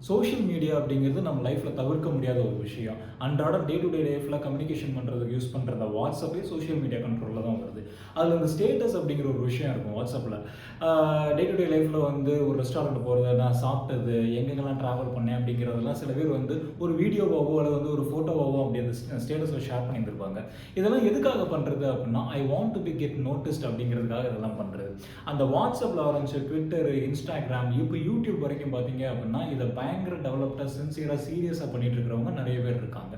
Social media அப்படிங்கிறது நம்ம லைஃப்பில் தவிர்க்க முடியாத ஒரு விஷயம். அன்றாட டே டு டே லைஃப்பில் கம்யூனிகேஷன் பண்ணுறதுக்கு யூஸ் பண்ணுற அந்த வாட்ஸ்அப்பே சோஷியல் மீடியா கண்ட்ரோலில் தான் வருது. அதில் இந்த ஸ்டேட்டஸ் அப்படிங்கிற ஒரு விஷயம் இருக்கும் வாட்ஸ்அப்பில். டே டு டே லைஃப்பில் வந்து ஒரு ரெஸ்டாரண்ட் போகிறது, நான் சாப்பிட்டது, எங்கெங்கெல்லாம் ட்ராவல் பண்ணேன் அப்படிங்கிறதெல்லாம் சில பேர் வந்து ஒரு வீடியோவாவோ அல்லது வந்து ஒரு ஃபோட்டோவாவோ அப்படி அந்த ஸ்டேட்டஸில் ஷேர் பண்ணியிருந்திருப்பாங்க. இதெல்லாம் எதுக்காக பண்ணுறது அப்படின்னா, I want to B get noticed அப்படிங்கிறதுக்காக இதெல்லாம் பண்ணுறது. அந்த வாட்ஸ்அப்பில் ஆரம்பிச்சு ட்விட்டர், இன்ஸ்டாகிராம், இப்போ யூடியூப் வரைக்கும் பார்த்தீங்க அப்படின்னா இதை பயங்கர டெவலப்டாக சின்சியராக சீரியஸாக பண்ணிட்டு இருக்கிறவங்க நிறைய பேர் இருக்காங்க.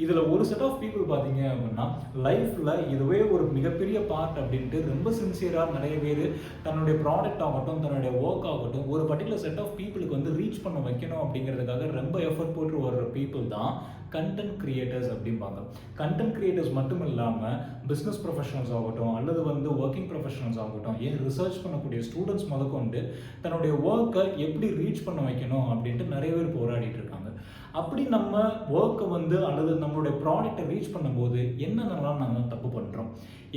இதில் ஒரு செட் ஆஃப் பீப்புள் பார்த்தீங்க அப்படின்னா லைஃப்பில் இதுவே ஒரு மிகப்பெரிய பார்ட் அப்படின்ட்டு ரொம்ப சின்சியராக நிறைய பேர் தன்னுடைய ப்ராடக்ட் ஆகட்டும், தன்னுடைய ஒர்க் ஆகட்டும், ஒரு பர்டிகுலர் செட் ஆஃப் பீப்புளுக்கு வந்து ரீச் பண்ண வைக்கணும் அப்படிங்கிறதுக்காக ரொம்ப எஃபர்ட் போட்டு வர்ற பீப்புள் தான் கண்டென்ட் கிரியேட்டர்ஸ் அப்படிம்பாங்க. கண்டென்ட் கிரியேட்டர்ஸ் மட்டும் இல்லாமல் பிஸ்னஸ் ப்ரொஃபஷனல்ஸ் ஆகட்டும், அல்லது வந்து ஒர்க்கிங் ப்ரொஃபஷனல்ஸ் ஆகட்டும், ஏன் ரிசர்ச் பண்ணக்கூடிய ஸ்டூடெண்ட்ஸ் முதற்கொண்டு தன்னுடைய ஒர்க்கை எப்படி ரீச் பண்ண வைக்கணும் அப்படின்ட்டு நிறைய பேர் போராடிட்டு இருக்காங்க. அப்படி நம்ம ஒர்க்கை வந்து அல்லது நம்மளுடைய ப்ராடக்டை ரீச் பண்ணும்போது என்னென்னலாம் நம்ம தப்பு பண்ணுறோம்,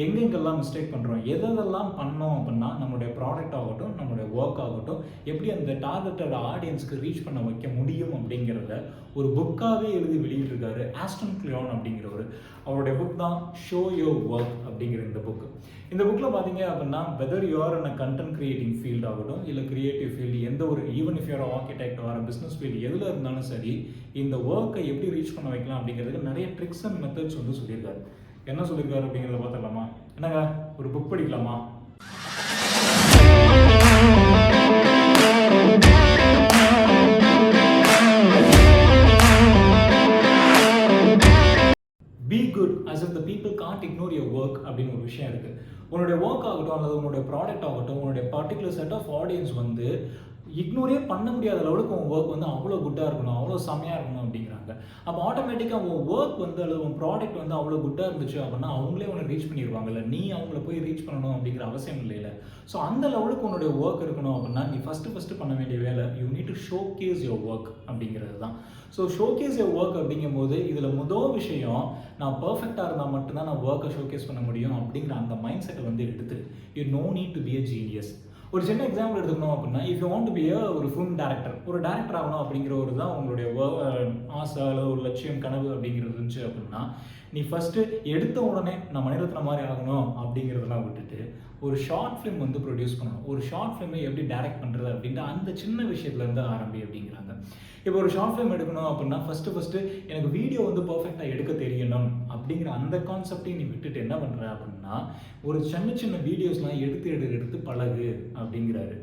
எங்கெங்கெல்லாம் மிஸ்டேக் பண்ணுறோம், எதெல்லாம் பண்ணோம் அப்படின்னா நம்மளுடைய ப்ராடக்ட் ஆகட்டும், நம்மளுடைய ஒர்க் ஆகட்டும் எப்படி அந்த டார்கெட்டட் ஆடியன்ஸ்க்கு ரீச் பண்ண வைக்க முடியும் அப்படிங்கிறத ஒரு புக்காகவே எழுதி வெளியிட்டிருக்காரு ஆஸ்டன் கிளியான் அப்படிங்கிறவர். அவருடைய புக் தான் ஷோ யோர் ஒர்க் அப்படிங்கிற இந்த புக்கு. இந்த புக்கில் பார்த்தீங்க அப்படின்னா whether you're in a content creating field ஆகட்டும், இல்லை கிரியேட்டிவ் ஃபீல்டு, எந்த ஒரு even if you're architect or business field எதில் இருந்தாலும் சரி, இந்த ஒர்க்கை எப்படி ரீச் பண்ண வைக்கலாம் அப்படிங்கிறதுக்கு நிறைய ட்ரிக்ஸ் அண்ட் மெத்தட்ஸ் வந்து சொல்லியிருக்காரு. என்ன சொல்லியிருக்காரு அப்படிங்கிறத பார்த்துடலாமா? என்னங்க ஒரு புக் படிக்கலாமா? Be good as if the people can't ignore your work அப்படின்னு ஒரு விஷயம் இருக்குது. உன்னுடைய ஒர்க் ஆகட்டும் அல்லது உன்னுடைய ப்ராடக்ட் ஆகட்டும், உன்னுடைய பர்டிகுலர் செட் ஆஃப் ஆடியன்ஸ் வந்து இக்னோரே பண்ண முடியாத அளவுக்கு உன் ஒர்க் வந்து அவ்வளோ குட்டாக இருக்கணும், அவ்வளோ செம்மையாக இருக்கணும் அப்படிங்கிறாங்க. அப்போ ஆட்டோமேட்டிக்காக உன் ஒர்க் வந்து அல்லது உன் ப்ராடக்ட் வந்து அவ்வளோ குட்டாக இருந்துச்சு அப்படின்னா அவங்களே உன்னை ரீச் பண்ணிடுவாங்கல்ல, நீ அவங்கள போய் ரீச் பண்ணணும் அப்படிங்கிற அவசியம் இல்லைல்ல. ஸோ அந்த லெவலுக்கு உன்னுடைய ஒர்க் இருக்கணும் அப்படின்னா நீ ஃபஸ்ட்டு பண்ண வேண்டிய வேலை you need to showcase your work அப்படிங்கிறது தான். ஸோ ஷோகேஸ் யுவர் ஒர்க் அப்படிங்கும்போது இதில் முதல் விஷயம், நான் பர்ஃபெக்டாக இருந்தால் மட்டும்தான் நான் ஒர்க்கை ஷோகேஸ் பண்ண முடியும் அப்படிங்கிற அந்த மைண்ட் செட்டை வந்து எடுத்து you know need to be a genius. ஒரு சின்ன எக்ஸாம்பிள் எடுத்துக்கணும் அப்படின்னா, if you want to be ஒரு ஃபிலிம் டேரக்டர், ஒரு டேரக்டர் ஆகணும் அப்படிங்கிற ஒரு தான் உங்களுடைய ஆசை அல்லது ஒரு லட்சியம், கனவு அப்படிங்கிறது இருந்துச்சு அப்படின்னா, நீ ஃபஸ்ட்டு எடுத்த உடனே நான் மணிரத்ன மாதிரி ஆகணும் அப்படிங்கிறதெல்லாம் விட்டுட்டு ஒரு ஷார்ட் ஃபிலிம் வந்து ப்ரொடியூஸ் பண்ணணும். ஒரு ஷார்ட் ஃபிலிமை எப்படி டைரக்ட் பண்ணுறது அப்படின்ட்டு அந்த சின்ன விஷயத்துலேருந்து ஆரம்பி அப்படிங்கிறாங்க. இப்போ ஒரு ஷார்ட் ஃபிலிம் எடுக்கணும் அப்படின்னா ஃபஸ்ட்டு எனக்கு வீடியோ வந்து பர்ஃபெக்டாக எடுக்க தெரியணும் அப்படிங்கிற அந்த கான்செப்டையும் நீ விட்டுட்டு என்ன பண்ணுற அப்படின்னா ஒரு சின்ன வீடியோஸ்லாம் எடுத்து பழகு அப்படிங்கிறாரு.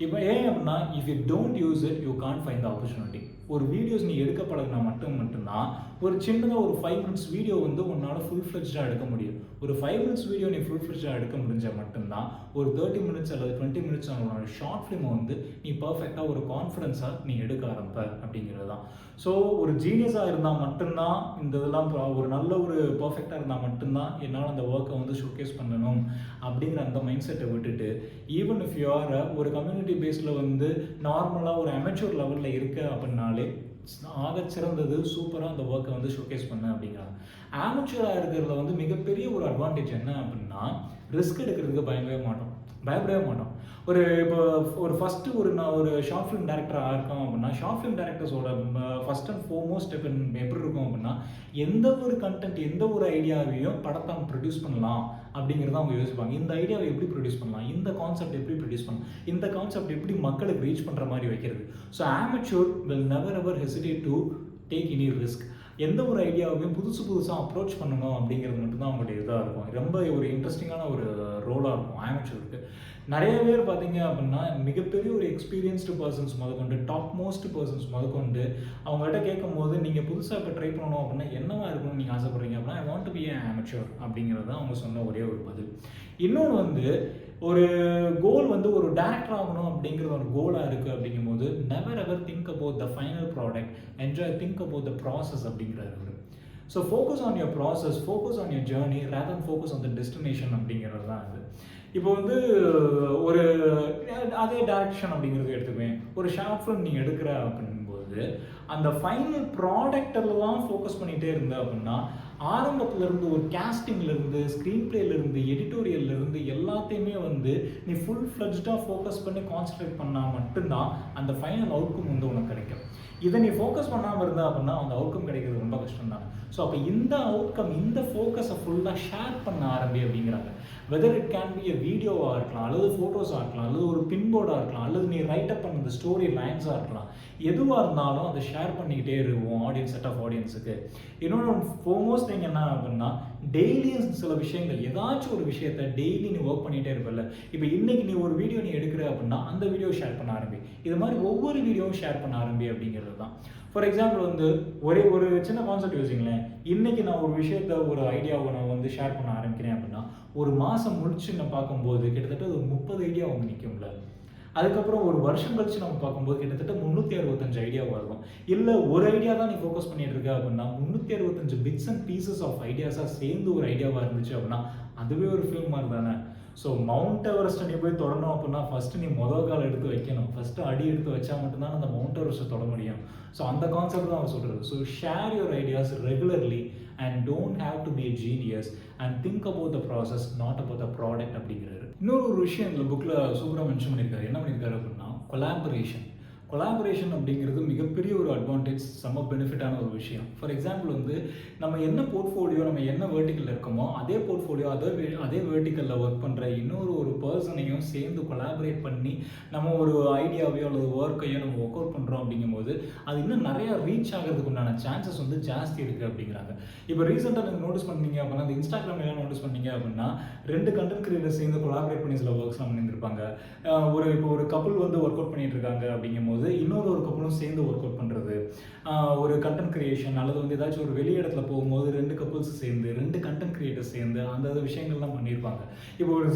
இப்போ ஏன் அப்படின்னா if you don't use it you can't find the opportunity. ஒரு வீடியோஸ் நீ எடுக்க பழகினா மட்டும்தான் ஒரு சின்னதாக ஒரு 5 minutes வீடியோ வந்து உன்னால் ஃபுல் ஃப்ளெஜ்டாக எடுக்க முடியும். ஒரு 5 minutes வீடியோ நீ ஃபுல் ஃப்ளெஜ்டாக எடுக்க முடிஞ்சால் மட்டும்தான் ஒரு 30 minutes அல்லது 20 minutes உன்னோட ஷார்ட் ஃபிலிமை வந்து நீ பர்ஃபெக்டாக ஒரு கான்ஃபிடென்ஸாக நீ எடுக்க ஆரம்ப அப்படிங்கிறது தான். ஸோ ஒரு ஜீனியஸாக இருந்தால் மட்டும்தான் இந்த இதெல்லாம் ஒரு நல்ல ஒரு பர்ஃபெக்டாக இருந்தால் மட்டும்தான் என்னால் அந்த ஒர்க்கை வந்து ஷோகேஸ் பண்ணணும் அப்படிங்கிற அந்த மைண்ட் செட்டை விட்டுட்டு ஈவன் இஃப் யூ ஆர் ஒரு கம்யூனிட்டி பேஸில் வந்து நார்மலாக ஒரு அமெச்சூர் லெவலில் இருக்க அப்படின்னாலே ஆக சிறந்தது சூப்பராக அந்த ஒர்க்கை வந்து ஷோகேஸ் பண்ண அப்படிங்கிறாங்க. ஆமெச்சூராக இருக்கிறதுல வந்து மிகப்பெரிய ஒரு அட்வான்டேஜ் என்ன அப்படின்னா ரிஸ்க் எடுக்கிறதுக்கு பயப்படவே மாட்டோம். இப்போ ஒரு ஃபஸ்ட்டு நான் ஒரு ஷார்ட் ஃபிலிம் டேரக்டராக இருக்கோம் அப்படின்னா ஷார்ட் ஃபிலிம் டேரக்டர்ஸோட ஃபஸ்ட் அண்ட் ஃபோர்மோஸ்ட் ஸ்டெப் எப்படி இருக்கும் அப்படின்னா எந்த ஒரு கண்டென்ட் எந்த ஒரு ஐடியாவையும் படத்தை ப்ரொடியூஸ் பண்ணலாம் அப்படிங்கிறத அவங்க யோசிப்பாங்க. இந்த ஐடியாவை எப்படி ப்ரொடியூஸ் பண்ணலாம், இந்த கான்செப்ட் எப்படி ப்ரொடியூஸ் பண்ணலாம், இந்த கான்செப்ட் எப்படி மக்களுக்கு ரீச் பண்ணுற மாதிரி வைக்கிறது. So amateur will never ever hesitate to take any risk. எந்த ஒரு ஐடியாவையும் புதுசாக அப்ரோச் பண்ணணும் அப்படிங்கிறது மட்டும்தான் அவங்களுடைய இதாக இருக்கும். ரொம்ப ஒரு இன்ட்ரெஸ்டிங்கான ஒரு ரோலாக இருக்கும் ஆமெச்சூருக்கு. நிறைய பேர் பார்த்தீங்க அப்படின்னா மிகப்பெரிய ஒரு எக்ஸ்பீரியன்ஸ்டு பர்சன்ஸ் முதற்கொண்டு டாப் மோஸ்ட் பர்சன்ஸ் முதற்கொண்டு அவங்கள்ட்ட கேட்கும் போது நீங்கள் புதுசாக இப்போ ட்ரை பண்ணணும் அப்படின்னா என்னவா இருக்கணும்னு நீங்கள் ஆசைப்படுறீங்க அப்படின்னா ஐ வாண்ட் டு பி ஆமெச்சூர் அப்படிங்கிறது தான் அவங்க சொன்ன ஒரே ஒரு பதில். இன்னொன்று வந்து ஒரு கோல் வந்து ஒரு டேரக்டர் ஆகணும் அப்படிங்கிறது ஒரு கோலாக இருக்குது அப்படிங்கும்போது never ever think about the final product, think about the process அப்படிங்கிறாரு. So focus on your process, focus on your journey rather than focus on the destination அப்படிங்கிறது தான் அது. இப்போ வந்து ஒரு அதே டைரக்ஷன் அப்படிங்கிறது எடுத்துக்குவேன். ஒரு ஷார்ட் ஃபிலிம் நீங்கள் எடுக்கிற அப்படிங்கும்போது அந்த ஃபைனல் ப்ராடக்டில் தான் ஃபோக்கஸ் பண்ணிகிட்டே இருந்த அப்படின்னா ஆரம்பத்துலேருந்து ஒரு கேஸ்டிங்லேருந்து ஸ்க்ரீன் பிளேலேருந்து எடிட்டோரியல்லேருந்து எல்லாத்தையுமே வந்து நீ ஃபுல் ஃப்ளெஜ்டாக ஃபோக்கஸ் பண்ணி கான்சன்ட்ரேட் பண்ணால் மட்டும்தான் அந்த ஃபைனல் அவுட்கம் வந்து உனக்கு கிடைக்கும். இதை நீ ஃபோக்கஸ் பண்ணாமல் இருந்தா அப்படின்னா அந்த அவுட்கம் கிடைக்கிறது ரொம்ப கஷ்டம் தான். ஸோ அப்போ இந்த அவுட்கம், இந்த ஃபோக்கஸை ஃபுல்லாக ஷேர் பண்ண ஆரம்பி அப்படிங்கிறாங்க. வெதர் இட் கேன் பி எ வீடியோவாக இருக்கலாம், அல்லது ஃபோட்டோஸாக இருக்கலாம், அல்லது ஒரு பின்போர்டாக இருக்கலாம், அல்லது நீ ரைட்டப் பண்ண ஸ்டோரி லைன்ஸாக இருக்கலாம். எதுவாக இருந்தாலும் அதை ஷேர் பண்ணிக்கிட்டே இருக்கும் ஆடியன்ஸ், செட் ஆஃப் ஆடியன்ஸுக்கு. இன்னொன்று ஃபோர்மோஸ்ட் திங் என்ன அப்படின்னா, டெய்லியும் சில விஷயங்கள், ஏதாச்சும் ஒரு விஷயத்தை டெய்லி நீ ஒர்க் பண்ணிகிட்டே இருப்பல. இப்போ இன்னைக்கு நீ ஒரு வீடியோ நீ எடுக்கிற அப்படின்னா அந்த வீடியோ ஷேர் பண்ண ஆரம்பி. இது மாதிரி ஒவ்வொரு வீடியோவும் ஷேர் பண்ண ஆரம்பி அப்படிங்கிறது தான். ஃபார் எக்ஸாம்பிள் வந்து ஒரு சின்ன கான்செப்ட் யோசிங்களேன். இன்னைக்கு நான் ஒரு விஷயத்த, ஒரு ஐடியாவை நான் வந்து ஷேர் பண்ண ஆரம்பிக்கிறேன் அப்படின்னா, ஒரு மாதம் முடிச்சு நான் பார்க்கும்போது கிட்டத்தட்ட ஒரு 30 ஐடியா வந்து நிற்கும்ல. அதுக்கப்புறம் ஒரு வருஷம் கழிச்சு நம்ம பார்க்கும்போது கிட்டத்தட்ட 365 ஐடியாவாக இருக்கும். இல்லை ஒரு ஐடியா தான் நீ ஃபோக்கஸ் பண்ணிட்டு இருக்க அப்படின்னா 365 பிட்ஸ் அண்ட் பீசஸ் ஆஃப் ஐடியாஸாக சேர்ந்து ஒரு ஐடியாவாக இருந்துச்சு அப்படின்னா அதுவே ஒரு ஃபில்ம் மாதிரி தானே. ஸோ மவுண்ட் எவரெஸ்ட்டை நீ போய் தொடணும் அப்படின்னா ஃபஸ்ட்டு நீ கால் எடுத்து வைக்கணும். ஃபஸ்ட்டு அடி எடுத்து வச்சா மட்டும்தான் அந்த மவுண்ட் எவரெஸ்ட்டை தொட முடியும். ஸோ அந்த கான்செப்ட் தான் அவர் சொல்கிறது. So share your ideas regularly and don't have to be a genius and think about the process, not about the product அப்படிங்கிறாரு. இன்னொரு விஷயம் இந்த புக்கில் சூப்பராக மென்ஷன் பண்ணியிருக்காரு. என்ன பண்ணியிருக்காரு அப்படின்னா, கொலாபரேஷன். கொலாபரேஷன் அப்படிங்கிறது மிகப்பெரிய ஒரு அட்வான்டேஜ், செம்ம பெனிஃபிட்டான ஒரு விஷயம். ஃபார் எக்ஸாம்பிள் வந்து நம்ம என்ன போர்ட்ஃபோலியோ, நம்ம என்ன வேர்ட்டிக்கலில் இருக்கோமோ அதே போர்ட்ஃபோலியோ, அதே வேர்ட்டிக்கலில் ஒர்க் பண்ணுற இன்னொரு பர்சனையும் சேர்ந்து கொலாபரேட் பண்ணி நம்ம ஒரு ஐடியாவையோ அல்லது ஒர்க்கையோ நம்ம ஒர்க் அவுட் பண்ணுறோம் அப்படிங்கும்போது அது இன்னும் நிறையா ரீச் ஆகிறதுக்கு உண்டான சான்சஸ் வந்து ஜாஸ்தி இருக்குது அப்படிங்கிறாங்க. இப்போ ரீசெண்டாக நீங்கள் நோட்டீஸ் பண்ணீங்க அப்படின்னா, அந்த இன்ஸ்டாகிராம்லாம் நோட்டீஸ் பண்ணீங்க அப்படின்னா 2 கண்டென்ட் கிரியேட்டர்ஸ் சேர்ந்து கொலாபரேட் பண்ணி சில ஒர்க்ஸ்லாம் பண்ணியிருப்பாங்க. இப்போ ஒரு கப்புள் வந்து ஒர்க் அவுட் பண்ணிட்டு இருக்காங்க அப்படிங்கும்போது இன்னொரு கப்பலும் சேர்ந்து ஒர்க் அவுட் பண்ணுறது, ஒரு கண்டென்ட் கிரியேஷன் அல்லது வந்து ஏதாச்சும் ஒரு வெளி இடத்துல போகும்போது 2 கப்புள்ஸ் சேர்ந்து 2 கண்டென்ட் கிரியேட்டர்ஸ் சேர்ந்து அந்த விஷயங்கள்லாம் பண்ணியிருப்பாங்க. இப்போ ஒரு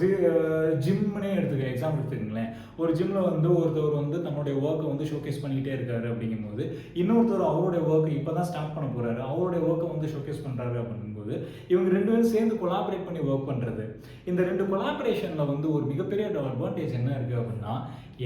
ஜிம்னே எக்ஸாம்பிள் எடுத்துக்கங்களேன். ஒரு ஜிம்மில் வந்து ஒருத்தவர் வந்து தன்னுடைய ஒர்க்கை வந்து ஷோகேஸ் பண்ணிக்கிட்டே இருக்காரு அப்படிங்கும்போது இன்னொருத்தர் அவருடைய ஒர்க்கை இப்போ தான் ஸ்டார்ட் பண்ண போகிறாரு, அவருடைய ஒர்க்கை வந்து ஷோகேஸ் பண்ணுறாரு அப்படிங்கும்போது இவங்க 2 பேரும் சேர்ந்து கொலாபரேட் பண்ணி ஒர்க் பண்ணுறது. இந்த 2 கொலாபரேஷனில் வந்து ஒரு மிகப்பெரிய அட்வான்டேஜ் என்ன இருக்குது அப்படின்னா,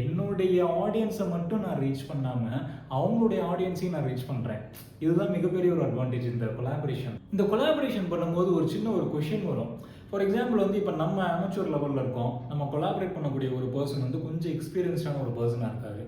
என்னுடைய ஆடியன்ஸை மட்டும் நான் ரீச் பண்ணாமல் அவங்களுடைய ஆடியன்ஸையும் நான் ரீச் பண்ணுறேன். இதுதான் மிகப்பெரிய ஒரு அட்வான்டேஜ் இந்த கொலாபரேஷன். இந்த கொலாபரேஷன் பண்ணும்போது ஒரு சின்ன ஒரு கொஷின் வரும். ஃபார் எக்ஸாம்பிள் வந்து இப்போ நம்ம அமெச்சூர் லெவலில் இருக்கோம், நம்ம கொலாபரேட் பண்ணக்கூடிய ஒரு பர்சன் வந்து கொஞ்சம் எக்ஸ்பீரியன்ஸ்டான ஒரு பர்சனாக இருக்காரு.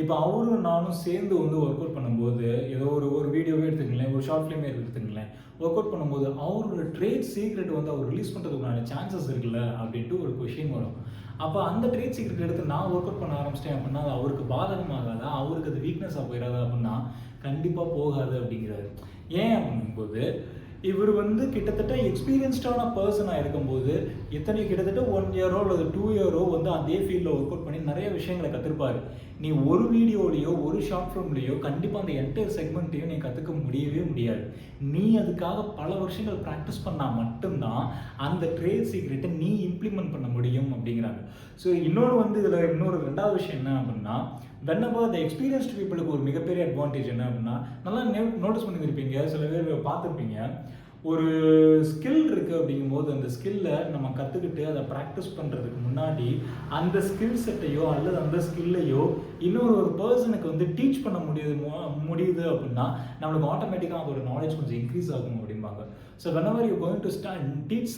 இப்போ அவரும் நானும் சேர்ந்து வந்து ஒர்க் அவுட் பண்ணும்போது, ஏதோ ஒரு வீடியோவே எடுத்துக்கங்களேன், ஒரு ஷார்ட் ஃபிலிமே எடுத்துக்கங்களேன், ஒர்க் அவுட் பண்ணும்போது அவரோட ட்ரேட் சீக்ரெட் வந்து அவர் ரிலீஸ் பண்ணுறதுக்கான சான்சஸ் இருக்குல்ல அப்படின்ட்டு ஒரு கொஷின் வரும். அப்போ அந்த ட்ரேட் சீக்ரெட் எடுத்து நான் ஒர்க் அவுட் பண்ண ஆரம்பிச்சிட்டேன் அப்படின்னா அது அவருக்கு பாதகமாகாதா, அவருக்கு அது வீக்னஸாக போயிடாதா அப்படின்னா கண்டிப்பாக போகாது அப்படிங்கிறாரு. ஏன் அப்படிங்கும்போது இவர் வந்து கிட்டத்தட்ட எக்ஸ்பீரியன்ஸ்டான பர்சனாக இருக்கும்போது கிட்டத்தட்ட 1 இயரோ அல்லது 2 இயரோ வந்து அதே ஃபீல்டில் ஒர்க் அவுட் பண்ணி நிறைய விஷயங்களை கற்றுருப்பாரு. நீ ஒரு வீடியோலையோ ஒரு ஷார்ட் ஃபிலிம்லையோ கண்டிப்பாக அந்த என்டையர் செக்மெண்ட்டையும் நீ கற்றுக்க முடியவே முடியாது. நீ அதுக்காக பல வருஷங்கள் ப்ராக்டிஸ் பண்ணால் மட்டும்தான் அந்த ட்ரேட் சீக்ரெட்டை நீ இம்ப்ளிமெண்ட் பண்ண முடியும் அப்படிங்கிறாங்க. ஸோ இன்னொன்று வந்து இதில் ரெண்டாவது விஷயம் என்ன அப்படின்னா, whenever the experienced பீப்புளுக்கு ஒரு மிகப்பெரிய அட்வான்டேஜ் என்ன அப்படின்னா, நல்லா நோட்டீஸ் பண்ணியிருப்பீங்க, சில பேர் பார்த்துருப்பீங்க, ஒரு ஸ்கில் இருக்குது அப்படிங்கும்போது அந்த ஸ்கில்லை நம்ம கற்றுக்கிட்டு அதை ப்ராக்டிஸ் பண்ணுறதுக்கு முன்னாடி அந்த ஸ்கில் செட்டையோ அல்லது அந்த ஸ்கில்லையோ ஒரு பர்சனுக்கு வந்து டீச் பண்ண முடியுது அப்படின்னா நம்மளுக்கு ஆட்டோமேட்டிக்காக அதோட நாலேஜ் கொஞ்சம் இன்க்ரீஸ் ஆகும் அப்படிம்பாங்க. So whenever you going to teach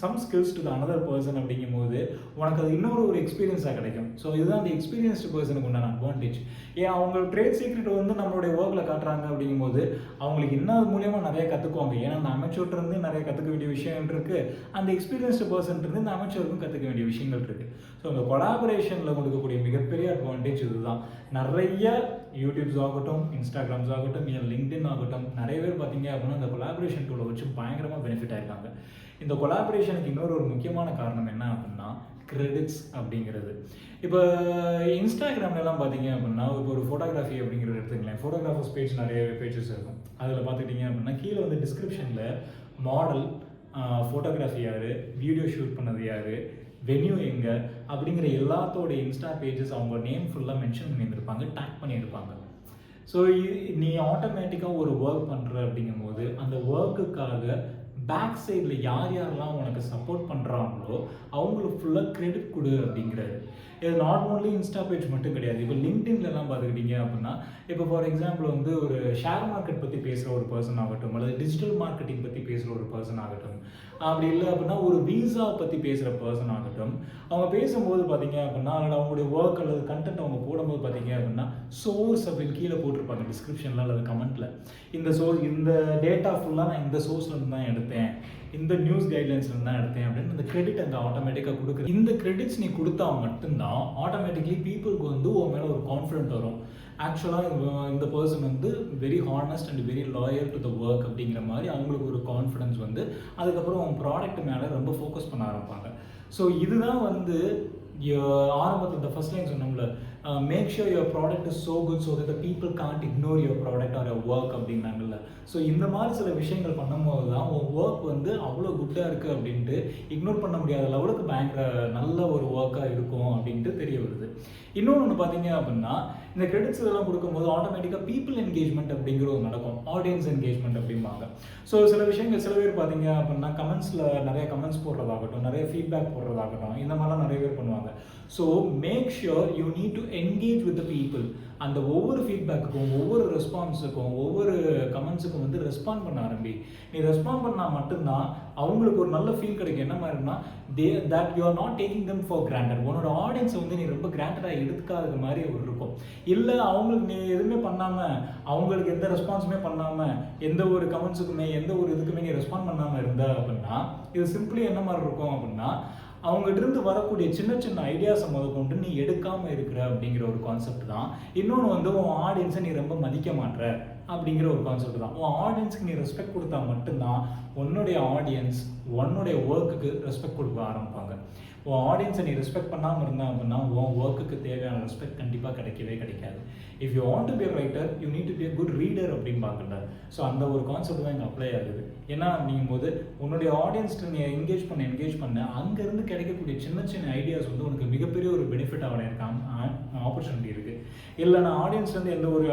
some skills to the another person அப்படிங்கும்போது உனக்கு அது ஒரு எக்ஸ்பீரியன்ஸாக கிடைக்கும். ஸோ இதுதான் அந்த எக்ஸ்பீரியன்ஸ்டு பர்சனுக்கு உண்டான அட்வான்டேஜ். ஏன் அவங்க ட்ரேட் சீக்ரெட் வந்து நம்மளுடைய ஒர்க்கில் காட்டுறாங்க அப்படிங்கும்போது அவங்களுக்கு இன்னும் மூலியமாக நிறைய கற்றுக்குவாங்க. ஏன்னா அந்த அமெச்சூர்லேருந்து நிறைய கற்றுக்க வேண்டிய விஷயங்கள் இருக்குது, அந்த எக்ஸ்பீரியன்ஸ்டு பர்சன்லேருந்து இந்த அமெச்சூருக்கும் கற்றுக்க வேண்டிய விஷயங்கள் இருக்குது. ஸோ இந்த கொலாபரேஷனில் கொடுக்கக்கூடிய மிகப்பெரிய அட்வான்டேஜ் இதுதான். நிறைய யூடியூப்ஸ் ஆகட்டும், இன்ஸ்டாகிராம்ஸ் ஆகட்டும், லிங்க்டின் ஆகட்டும், நிறைய பேர் பார்த்தீங்க அப்படின்னா இந்த கொலாபரேஷன் டூலை வச்சு பயங்கரமாக பெனிஃபிட் ஆயிருக்காங்க. இந்த கொலாபரேஷனுக்கு ஒரு முக்கியமான காரணம் என்ன அப்படின்னா கிரெடிட்ஸ் அப்படிங்கிறது. இப்போ இன்ஸ்டாகிராம்லாம் பார்த்தீங்க அப்படின்னா இப்போ ஒரு ஃபோட்டோகிராஃபி அப்படிங்கிறது எடுத்துங்களேன், ஃபோட்டோகிராஃபர்ஸ் பேஜ் நிறைய பேஜஸ் இருக்கும். அதில் பார்த்துக்கிட்டிங்க அப்படின்னா கீழே வந்து டிஸ்கிரிப்ஷனில் மாடல், ஃபோட்டோகிராஃபி யார், வீடியோ ஷூட் பண்ணது யார், வென்யூ எங்கே அப்படிங்கிற எல்லாத்தோட இன்ஸ்டா பேஜஸ் அவங்க நேம் ஃபுல்லாக மென்ஷன் பண்ணியிருந்திருப்பாங்க, டேக் பண்ணியிருப்பாங்க. ஸோ நீ ஆட்டோமேட்டிக்காக ஒரு ஒர்க் பண்ணுற அப்படிங்கும்போது அந்த ஒர்க்குக்காக பேக் சைடில் யார் யாரெல்லாம் உனக்கு சப்போர்ட் பண்ணுறாங்களோ அவங்களுக்கு ஃபுல்லாக கிரெடிட் கொடு அப்படிங்கிறாரு. இது நாட் ஓன்லி இன்ஸ்டா பேஜ் மட்டும் கிடையாது. இப்போ லிங்க்டின்லாம் பார்த்துக்கிட்டீங்க அப்படின்னா, இப்போ ஃபார் எக்ஸாம்பிள் வந்து ஒரு ஷேர் மார்க்கெட் பற்றி பேசுகிற ஒரு பர்சன் ஆகட்டும், அல்லது டிஜிட்டல் மார்க்கெட்டிங் பற்றி பேசுகிற ஒரு பர்சன் ஆகட்டும், அப்படி இல்லை அப்படின்னா ஒரு வீசா பற்றி பேசுகிற பர்சன் ஆகட்டும், அவங்க பேசும்போது பார்த்தீங்க அப்படின்னா அதில் அவங்களுடைய ஒர்க் அல்லது கண்டென்ட் அவங்க போடும்போது பார்த்தீங்க அப்படின்னா சோர்ஸ் அப்படின்னு கீழே போட்டிருப்பாங்க டிஸ்கிரிப்ஷனில் அல்லது கமெண்ட்டில். இந்த டேட்டா ஃபுல்லாக நான் இந்த சோர்ஸ்லேருந்து தான் எடுத்தேன், இந்த நியூஸ் கைட்லைன்ஸ்லேருந்து தான் எடுத்தேன் அப்படின்னு அந்த கிரெடிட் அங்கே ஆட்டோமேட்டிக்காக கொடுக்குறது. இந்த கிரெடிட்ஸ் நீ கொடுத்தா மட்டும்தான் ஆட்டோமேட்டிக்லி பீப்புளுக்கு வந்து உன் மேலே ஒரு கான்ஃபிடென்ட் வரும். ஆக்சுவலாக இந்த பர்சன் வந்து very honest and very loyal to the work அப்படிங்கிற மாதிரி அவங்களுக்கு ஒரு கான்ஃபிடன்ஸ் வந்து அதுக்கப்புறம் அவங்க ப்ராடக்ட் மேலே ரொம்ப ஃபோக்கஸ் பண்ண ஆரம்பிப்பாங்க. ஸோ இதுதான் வந்து ஆரம்பத்தில் இந்த ஃபர்ஸ்ட் லைன் சொன்னோம்ல, make sure your product is so good so that the people can't ignore your product or your work அப்படின்னாங்கல்ல. ஸோ இந்த மாதிரி சில விஷயங்கள் பண்ணும்போது தான் உன் ஒர்க் வந்து அவ்வளோ குட்டாக இருக்குது அப்படின்ட்டு இக்னோர் பண்ண முடியாத லெவலுக்கு பயங்கர நல்ல ஒரு ஒர்க்காக இருக்கும் அப்படின்ட்டு தெரிய வருது. இன்னொன்று பார்த்தீங்க அப்படின்னா, இந்த கிரெடிட்ஸ் இதெல்லாம் கொடுக்கும்போது ஆட்டோமேட்டிக்காக பீப்புள் என்கேஜ்மெண்ட் அப்படிங்கிறது நடக்கும், ஆடியன்ஸ் என்கேஜ்மெண்ட் அப்படிம்பாங்க. ஸோ சில விஷயங்கள் சில பேர் பார்த்தீங்க அப்படின்னா கமெண்ட்ஸில் நிறைய கமெண்ட்ஸ் போடுறதாகட்டும், நிறைய ஃபீட்பேக் போடுறதாகட்டும், இந்த மாதிரிலாம் நிறைய பேர் பண்ணுவாங்க. So make sure you need to engage with the people. அந்த ஒவ்வொரு ஃபீட்பேக்குக்கும், ஒவ்வொரு ரெஸ்பான்ஸுக்கும், ஒவ்வொரு கமெண்ட்ஸுக்கும் வந்து ரெஸ்பாண்ட் பண்ண ஆரம்பி. நீ ரெஸ்பாண்ட் பண்ணால் மட்டும்தான் அவங்களுக்கு ஒரு நல்ல ஃபீல் கிடைக்கும். என்ன மாதிரினா that you are not taking them for granted. உன்னோட ஆடியன்ஸை வந்து நீ ரொம்ப கிராண்டடாக எடுத்துக்காத மாதிரி ஒரு இருக்கும். இல்லை அவங்களுக்கு நீ எதுவுமே பண்ணாமல், அவங்களுக்கு எந்த ரெஸ்பான்ஸுமே பண்ணாமல், எந்த ஒரு கமெண்ட்ஸுக்குமே எந்த ஒரு இதுக்குமே நீ ரெஸ்பாண்ட் பண்ணாமல் இருந்த அப்படின்னா இது சிம்பிளி என்ன மாதிரி இருக்கும் அப்படின்னா, அவங்ககிட்ட இருந்து வரக்கூடிய சின்ன சின்ன ஐடியாஸை கொண்டு நீ எடுக்காமல் இருக்கிற அப்படிங்கிற ஒரு கான்செப்ட் தான். இன்னொன்று வந்து உன் ஆடியன்ஸை நீ ரொம்ப மதிக்க மாட்ற அப்படிங்கிற ஒரு கான்செப்ட் தான். உன் ஆடியன்ஸுக்கு நீ ரெஸ்பெக்ட் கொடுத்தா மட்டும்தான் உன்னுடைய ஆடியன்ஸ் உன்னுடைய ஒர்க்குக்கு ரெஸ்பெக்ட் கொடுக்க ஆரம்பிப்பாங்க. உன் ஆடியன்ஸை நீ ரெஸ்பெக்ட் பண்ணாமல் இருந்தால் அப்படின்னா உன் ஒர்க்குக்கு தேவையான ரெஸ்பெக்ட் கண்டிப்பாக கிடைக்கவே கிடைக்காது. If you want to be a writer you need to be a good reader அப்படின்பாங்கல்ல. ஸோ அந்த ஒரு கான்செப்ட் தான் இங்கே அப்ளை ஆகுது. ஏன்னா அப்படிங்கும் போது உன்னுடைய ஆடியன்ஸ்ட்டு நீ என்கேஜ் பண்ண அங்கேருந்து கிடைக்கக்கூடிய சின்ன சின்ன ஐடியாஸ் வந்து உனக்கு மிகப்பெரிய ஒரு பெனிஃபிட் ஆகிறதுக்கான ஆப்பர்ச்சுனிட்டி இருக்குது. இல்லை நான் ஆடியன்ஸ்லேருந்து எந்த ஒரு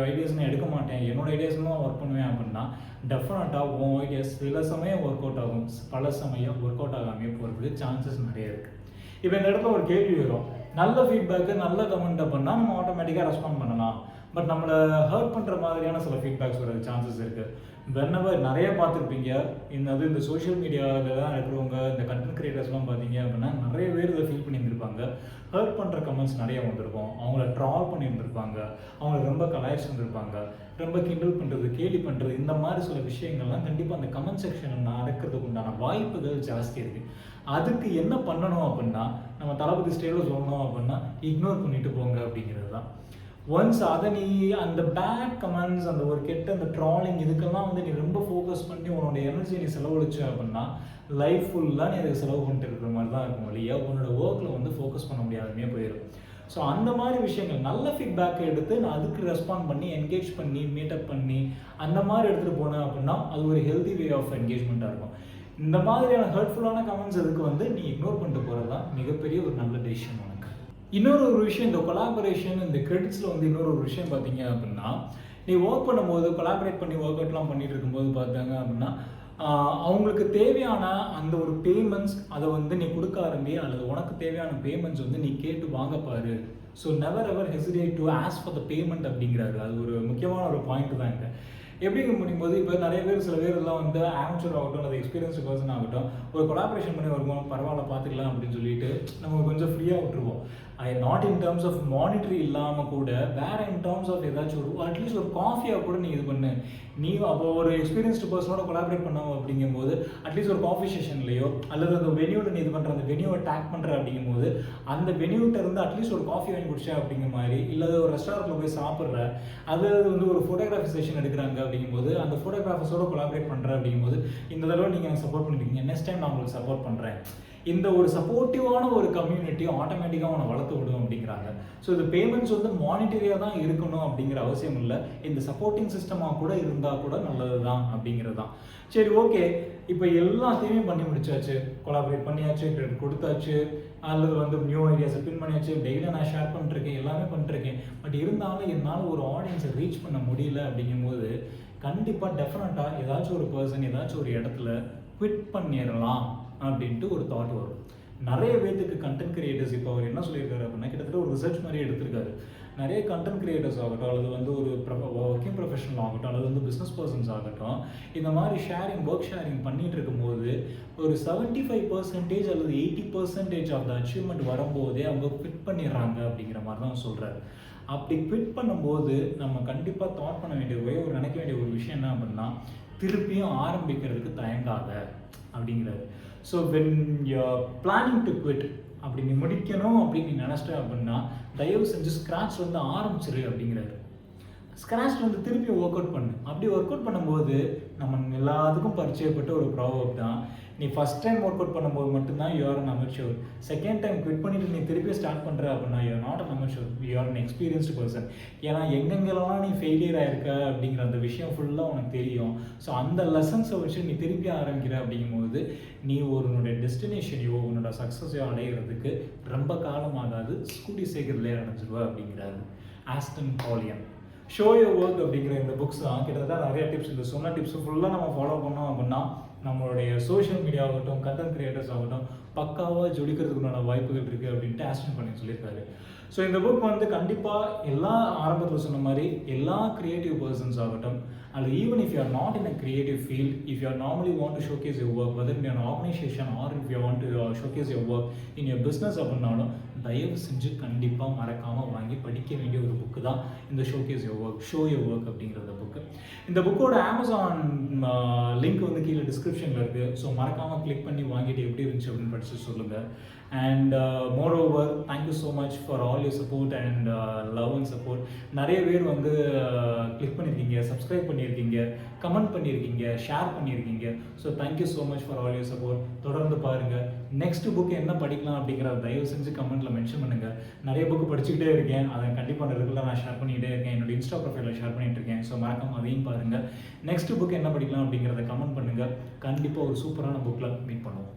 ஐடியாஸ் நான் எடுக்க மாட்டேன், என்னோட ஐடியாஸ் தான் ஒர்க் பண்ணுவேன் அப்படின்னா டெஃபினட்டாக உன் ஐடியாஸ் சில சமயம் ஒர்க் அவுட் ஆகும், பல சமயம் ஒர்க் அவுட் ஆகாமே போகிறதுக்கு சான்சஸ் நிறைய இருக்குது. இப்போ இந்த இடத்துல ஒரு கேள்வி வரும், நல்ல ஃபீட்பேக்கு நல்ல கமெண்ட் பண்ணால் நம்ம ஆட்டோமேட்டிக்காக ரெஸ்பாண்ட் பண்ணலாம், பட் நம்மளை ஹர்ட் பண்ணுற மாதிரியான சில ஃபீட்பேக்ஸ் வரது சான்சஸ் இருக்குது. வென்னவர் நிறைய பார்த்துருப்பீங்க, இந்த சோஷியல் மீடியாவில் தான் இருக்கிறவங்க, இந்த கண்டென்ட் கிரியேட்டர்ஸ்லாம் பார்த்தீங்க அப்படின்னா நிறைய பேர் இதை ஃபீல் பண்ணியிருந்திருப்பாங்க. ஹர்ட் பண்ணுற கமெண்ட்ஸ் நிறைய வந்திருக்கும், அவங்கள ட்ரால் பண்ணியிருந்திருப்பாங்க, அவங்கள ரொம்ப கலாய்ச்சிருந்துருப்பாங்க, ரொம்ப கிண்டல் பண்ணுறது, கேலி பண்ணுறது, இந்த மாதிரி சில விஷயங்கள்லாம் கண்டிப்பாக அந்த கமெண்ட் செக்ஷனில் நடக்கிறதுக்கு உண்டான வாய்ப்புகள் ஜாஸ்தி இருக்குது. அதுக்கு என்ன பண்ணணும் அப்படின்னா, நம்ம தளபதி ஸ்டைலில் சொல்லணும் அப்படின்னா இக்னோர் பண்ணிட்டு போங்க அப்படிங்கிறது தான். ஒன்ஸ் அதை நீ அந்த பேட் கமெண்ட்ஸ், அந்த ஒரு கெட்ட அந்த ட்ராலிங் இதுக்கெல்லாம் வந்து நீ ரொம்ப ஃபோக்கஸ் பண்ணி உன்னோட எனர்ஜி நீ செலவழிச்ச அப்படின்னா லைஃப் ஃபுல்லாக நீ அதை செலவு பண்ணிட்டு இருக்கிற மாதிரி தான் இருக்கும் இல்லையா, உன்னோட ஒர்க்கில் வந்து ஃபோக்கஸ் பண்ண முடியாதுமே போயிடும். ஸோ அந்த மாதிரி விஷயங்கள் நல்ல ஃபீட்பேக்கை எடுத்து நான் அதுக்கு ரெஸ்பாண்ட் பண்ணி என்கேஜ் பண்ணி மீட்டப் பண்ணி அந்த மாதிரி எடுத்துகிட்டு போனேன் அப்படின்னா அது ஒரு ஹெல்தி வே ஆஃப் என்கேஜ்மெண்ட்டாக இருக்கும். இந்த மாதிரியான ஹர்ட்ஃபுல்லான கமெண்ட்ஸ் அதுக்கு வந்து நீ இக்னோர் பண்ணிட்டு போகிறது தான் மிகப்பெரிய ஒரு நல்ல டெசிஷன் உனக்கு. இன்னொரு ஒரு விஷயம், இந்த கொலாபரேஷன் இந்த கிரெடிட்ஸில் வந்து இன்னொரு ஒரு விஷயம் பார்த்தீங்க அப்படின்னா, நீ ஒர்க் பண்ணும்போது கொலாபரேட் பண்ணி ஒர்க் அவுட்லாம் பண்ணிட்டு இருக்கும்போது பார்த்தாங்க அப்படின்னா அவங்களுக்கு தேவையான அந்த ஒரு பேமெண்ட்ஸ் அதை வந்து நீ கொடுக்க ஆரம்பி, அல்லது உனக்கு தேவையான பேமெண்ட்ஸ் வந்து நீ கேட்டு வாங்க பாரு. So never ever hesitate to ask for the payment அப்படிங்கிறாரு. அது ஒரு முக்கியமான ஒரு பாயிண்ட் தான் இங்கே. எப்படிங்க முடியும்போது இப்போ நிறைய பேர் சில பேர் எல்லாம் வந்து ஆக்சுவல் ஆகட்டும் அல்லது எக்ஸ்பீரியன்ஸ் பர்சன் ஆகட்டும் ஒரு கொலாபரேஷன் பண்ணி வருவோம், பரவாயில்ல பார்த்துக்கலாம் அப்படின்னு சொல்லிட்டு நம்ம கொஞ்சம் ஃப்ரீயாக விட்டுருவோம். Not in terms of monetary இல்லாமல் கூட வேற இன் டேர்ம்ஸ் ஆஃப் ஏதாச்சும் ஒரு அட்லீஸ்ட் ஒரு காஃபியாக கூட நீ இது பண்ணு. நீ அப்போ ஒரு எக்ஸ்பீரியன்ஸ்டு பர்சனோட கொலாபரேட் பண்ணோம் அப்படிங்கும்போது அட்லீஸ்ட் ஒரு காஃபி செஷன்லையோ அல்லது அந்த வெனியூவில் நீ இது பண்ணுற அந்த வெனியூவை டேக் பண்ணுற அப்படிங்கும்போது அந்த வெனியூட்ட இருந்து அட்லீஸ்ட் ஒரு காஃபி வாங்கி குடிச்சா அப்படிங்கிற மாதிரி, இல்லை ஒரு ரெஸ்டாரண்ட்டில் போய் சாப்பிட்ற அது வந்து ஒரு ஃபோட்டோகிராஃபி செஷன் எடுக்கிறாங்க அப்படிங்கும்போது அந்த ஃபோட்டோகிராஃபர்ஸோட கொலாபரேட் பண்ணுற அப்படிங்கும்போது இந்த தடவை நீங்கள் எனக்கு சப்போர்ட் பண்ணிருக்கீங்க, நெக்ஸ்ட் டைம் நான் உங்களுக்கு சப்போர்ட் பண்ணுறேன். இந்த ஒரு சப்போர்ட்டிவான ஒரு கம்யூனிட்டி ஆட்டோமேட்டிக்காக அவனை வளர்த்து விடும் அப்படிங்கிறாங்க. ஸோ இந்த பேமெண்ட்ஸ் வந்து மானிட்டரியாக தான் இருக்கணும் அப்படிங்கிற அவசியம் இல்லை, இந்த சப்போர்ட்டிங் சிஸ்டமாக கூட இருந்தால் கூட நல்லது தான் அப்படிங்கிறது தான். சரி, ஓகே, இப்போ எல்லாத்தையுமே பண்ணி முடிச்சாச்சு, கொலாபரேட் பண்ணியாச்சு, கிரெடிட் கொடுத்தாச்சு, அல்லது வந்து நியூ ஐடியாஸை பின் பண்ணியாச்சு, டெய்லியும் நான் ஷேர் பண்ணிருக்கேன், எல்லாமே பண்ணிருக்கேன். பட் இருந்தாலும் என்னால் ஒரு ஆடியன்ஸை ரீச் பண்ண முடியல அப்படிங்கும்போது கண்டிப்பாக டெஃபினட்டாக ஏதாச்சும் ஒரு பர்சன் ஏதாச்சும் ஒரு இடத்துல குவிட் பண்ணிடலாம் அப்படின்ட்டு ஒரு தாட் வரும். நிறைய பேத்துக்கு கண்டென்ட் கிரியேட்டர்ஸ் இப்போ அவர் என்ன சொல்லியிருக்காரு அப்படின்னா, கிட்டத்தட்ட ஒரு ரிசர்ச் மாதிரி எடுத்திருக்காரு. நிறைய கண்டென்ட் கிரியேட்டர்ஸ் ஆகட்டும், அல்லது வந்து ஒரு ஒர்க்கிங் ப்ரொஃபஷனல் ஆகட்டும், அல்லது வந்து பிஸ்னஸ் பர்சன்ஸ் ஆகட்டும், இந்த மாதிரி ஒர்க் ஷேரிங் பண்ணிட்டு இருக்கும்போது ஒரு 75% அல்லது 80% ஆஃப் த அச்சீவ்மெண்ட் வரும்போதே அவங்க குவிட் பண்ணிடுறாங்க அப்படிங்கிற மாதிரி தான் சொல்கிறாரு. அப்படி குவிட் பண்ணும்போது நம்ம கண்டிப்பாக தாட் பண்ண வேண்டிய நினைக்க வேண்டிய ஒரு விஷயம் என்ன அப்படின்னா, திருப்பியும் ஆரம்பிக்கிறதுக்கு தயங்காத அப்படிங்கிறாரு. So when you are planning to quit, அப்படி நீ முடிக்கணும் அப்படின்னு நீ நினச்சிட்ட அப்படின்னா தயவு செஞ்சு ஸ்க்ராட்ச் வந்து ஆரம்பிச்சிரு அப்படிங்கிறாரு. ஸ்க்ராட்ச்ல வந்து திருப்பி ஒர்க் அவுட் பண்ணு. அப்படி ஒர்க் அவுட் பண்ணும்போது நம்ம எல்லாத்துக்கும் பரிச்சயப்பட்ட ஒரு ப்ராவர்ப் தான், நீ ஃபஸ்ட் டைம் ஒர்க் அவுட் பண்ணும்போது மட்டும்தான் you are an amateur. Second time quit பண்ணிட்டு நீ திருப்பி ஸ்டார்ட் பண்ணுற அப்படின்னா you are not an amateur, you are an experienced person. ஏன்னா எங்கெங்கெல்லாம் நீ ஃபெயிலியர் ஆயிருக்க அப்படிங்கிற அந்த விஷயம் ஃபுல்லாக உனக்கு தெரியும். ஸோ அந்த லெசன்ஸை வச்சு நீ திருப்பி ஆரம்பிக்கிற அப்படிங்கும்போது நீ உன்னுடைய டெஸ்டினேஷனையோ உன்னோட சக்ஸஸையோ அடைகிறதுக்கு ரொம்ப காலமாகாது, ஸ்கூட்டி சீக்கிரத்துலேயே அடைஞ்சிருவா அப்படிங்கிறாரு Aston Baliyan. Show your work அப்படிங்கிற இந்த புக்ஸ் தான் கிட்டத்தட்ட நிறைய டிப்ஸ், இந்த சொன்ன டிப்ஸ் ஃபுல்லாக நம்ம ஃபாலோ பண்ணோம் அப்படின்னா நம்மளுடைய சோஷியல் மீடியா ஆகட்டும், கண்டென்ட் கிரியேட்டர்ஸ் ஆகட்டும் பக்காவாக ஜொலிக்கிறதுக்குண்டான வாய்ப்புகள் இருக்குது அப்படின்ட்டு ஆஸ்டன் பண்ணி சொல்லியிருக்காரு. ஸோ இந்த புக் வந்து கண்டிப்பாக எல்லா ஆரம்பத்தில் சொன்ன மாதிரி எல்லா கிரியேட்டிவ் பர்சன்ஸ் ஆகட்டும், அல்லது even if you are not in a creative field, if you are normally want to showcase your work, whether in an organisation or if you want to showcase your work in your business அப்படின்னாலும் தயவு செஞ்சு கண்டிப்பாக மறக்காமல் வாங்கி படிக்க வேண்டிய ஒரு book தான் இந்த showcase your work, show your work அப்படிங்கிற புக்கு. இந்த புக்கோட அமேசான் லிங்க் வந்து கீழே டிஸ்கிரிப்ஷனில் இருக்குது. ஸோ மறக்காமல் கிளிக் பண்ணி வாங்கிட்டு எப்படி இருந்துச்சு அப்படின்னு படித்து சொல்லுங்கள். And moreover thank you so much for all your support and love and support. நிறைய பேர் வந்து கிளிக் பண்ணியிருக்கீங்க, சப்ஸ்கிரைப் பண்ணியிருக்கீங்க, கமெண்ட் பண்ணியிருக்கீங்க, ஷேர் பண்ணியிருக்கீங்க. So thank you so much for all your support. தொடர்ந்து பாருங்கள். நெக்ஸ்ட் புக் என்ன படிக்கலாம் அப்படிங்கிறத தயவு செஞ்சு கமெண்ட்டில் மென்ஷன் பண்ணுங்கள். நிறைய புக்கு படிச்சுக்கிட்டே இருக்கேன், அதை கண்டிப்பாக ரெகுலராக நான் ஷேர் பண்ணிகிட்டே இருக்கேன், என்னோட இன்ஸ்டா ப்ரொஃபைலில் ஷேர் பண்ணிகிட்டு இருக்கேன். ஸோ மறக்காம அதையும் பாருங்கள். நெக்ஸ்ட் புக் என்ன படிக்கலாம் அப்படிங்கிறத கமெண்ட் பண்ணுங்கள். கண்டிப்பாக ஒரு சூப்பரான புக்கில் மீட் பண்ணுவோம்.